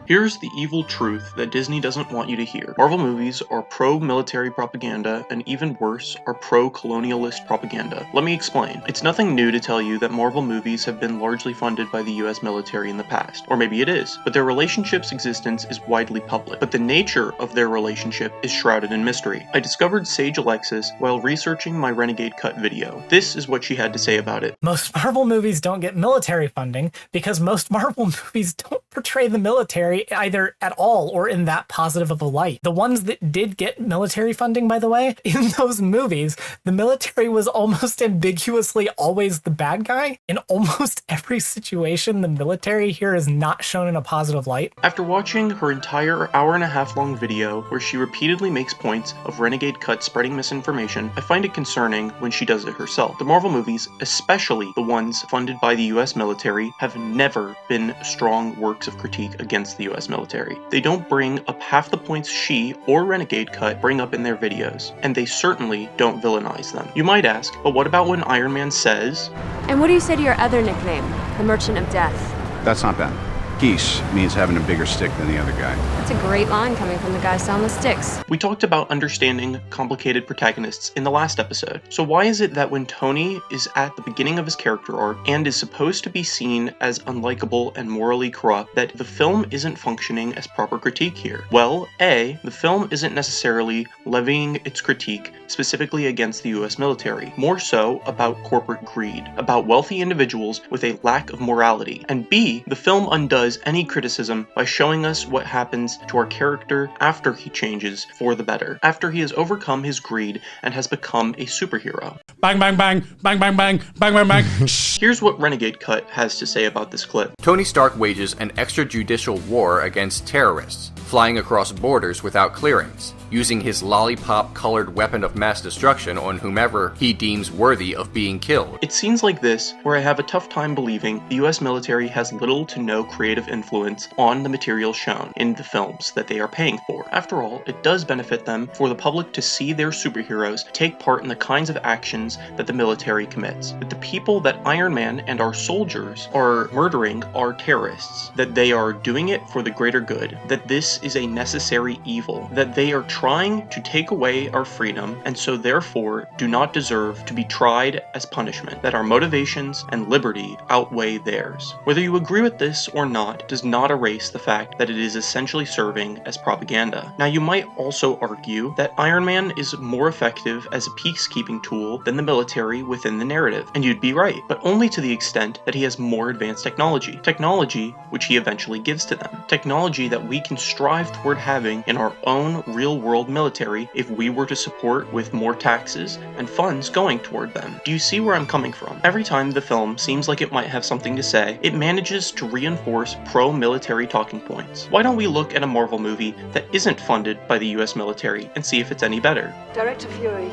Here's the evil truth that Disney doesn't want you to hear. Marvel movies are pro-military propaganda, and even worse, are pro-colonialist propaganda. Let me explain. It's nothing new to tell you that Marvel movies have been largely funded by the US military in the past. Or maybe it is, but their relationship's existence is widely public. But the nature of their relationship is shrouded in mystery. I discovered Saige Alexis while researching my Renegade cut video. This is what she had to say about it. Most Marvel movies don't get military funding because most Marvel movies don't portray the military either at all or in that positive of a light. The ones that did get military funding, by the way, in those movies, the military was almost ambiguously always the bad guy. In almost every situation, the military here is not shown in a positive light. After watching her entire hour-and-a-half long video where she repeatedly makes points of Renegade Cut spreading misinformation, I find it concerning when she does it herself. The Marvel movies, especially the ones funded by the US military, have never been strong works of critique against the US military. They don't bring up half the points she or Renegade Cut bring up in their videos, and they certainly don't villainize them. You might ask, but what about when Iron Man says, "And what do you say to your other nickname, the Merchant of Death?" That's not bad. Geese means having a bigger stick than the other guy. That's a great line coming from the guy selling the sticks. We talked about understanding complicated protagonists in the last episode. So why is it that when Tony is at the beginning of his character arc and is supposed to be seen as unlikable and morally corrupt, that the film isn't functioning as proper critique here? Well, A, the film isn't necessarily levying its critique specifically against the US military, more so about corporate greed, about wealthy individuals with a lack of morality. And B, the film undoes any criticism by showing us what happens to our character after he changes for the better, after he has overcome his greed and has become a superhero. Bang, bang, bang, bang, bang, bang, bang, bang, bang. Here's what Renegade Cut has to say about this clip. Tony Stark wages an extrajudicial war against terrorists, flying across borders without clearance, using his lollipop-colored weapon of mass destruction on whomever he deems worthy of being killed. It's scenes like this where I have a tough time believing the US military has little to no creative influence on the material shown in the films that they are paying for. After all, it does benefit them for the public to see their superheroes take part in the kinds of actions that the military commits. That the people that Iron Man and our soldiers are murdering are terrorists. That they are doing it for the greater good. That this is a necessary evil. That they are trying to take away our freedom and so therefore do not deserve to be tried as punishment. That our motivations and liberty outweigh theirs. Whether you agree with this or not does not erase the fact that it is essentially serving as propaganda. Now you might also argue that Iron Man is more effective as a peacekeeping tool than the military within the narrative, and you'd be right, but only to the extent that he has more advanced technology. Technology which he eventually gives to them. Technology that we can strive toward having in our own real-world military if we were to support with more taxes and funds going toward them. Do you see where I'm coming from? Every time the film seems like it might have something to say, it manages to reinforce pro-military talking points. Why don't we look at a Marvel movie that isn't funded by the US military and see if it's any better? Director Fury,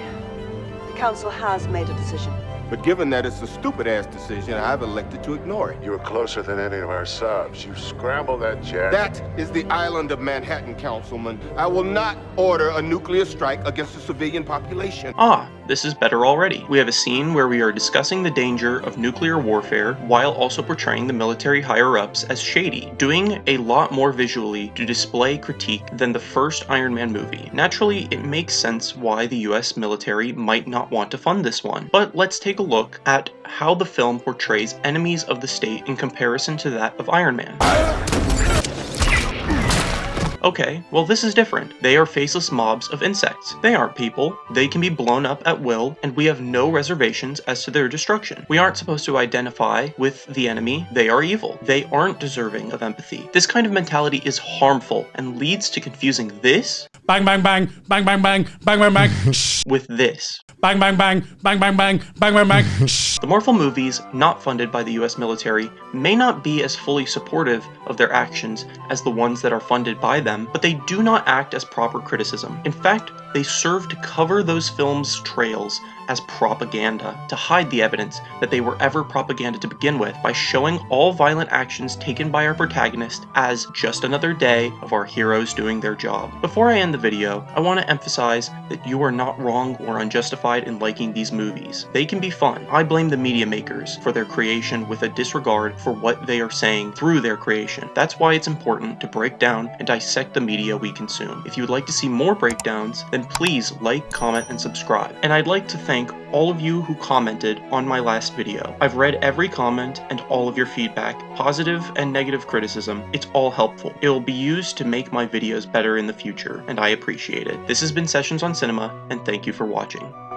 the Council has made a decision. But given that it's a stupid-ass decision, I've elected to ignore it. You were closer than any of our subs. You scrambled that jet. That is the island of Manhattan, Councilman. I will not order a nuclear strike against the civilian population. Ah, this is better already. We have a scene where we are discussing the danger of nuclear warfare while also portraying the military higher-ups as shady, doing a lot more visually to display critique than the first Iron Man movie. Naturally, it makes sense why the US military might not want to fund this one, but let's take a look at how the film portrays enemies of the state in comparison to that of Iron Man. Okay, well this is different. They are faceless mobs of insects. They aren't people. They can be blown up at will, and we have no reservations as to their destruction. We aren't supposed to identify with the enemy. They are evil. They aren't deserving of empathy. This kind of mentality is harmful and leads to confusing this Bang, bang, bang, bang, bang, bang, bang, bang, bang. with this. Bang, bang, bang, bang, bang, bang, bang, bang, bang. The Marvel movies not funded by the US military may not be as fully supportive of their actions as the ones that are funded by them, but they do not act as proper criticism. In fact, they serve to cover those films' trails as propaganda, to hide the evidence that they were ever propaganda to begin with by showing all violent actions taken by our protagonist as just another day of our heroes doing their job. Before I end the video, I want to emphasize that you are not wrong or unjustified in liking these movies. They can be fun. I blame the media makers for their creation with a disregard for what they are saying through their creation. That's why it's important to break down and dissect the media we consume. If you would like to see more breakdowns, then please like, comment, and subscribe. And I'd like to thank all of you who commented on my last video. I've read every comment and all of your feedback, positive and negative criticism. It's all helpful. It will be used to make my videos better in the future, and I appreciate it. This has been Sessions on Cinema, and thank you for watching.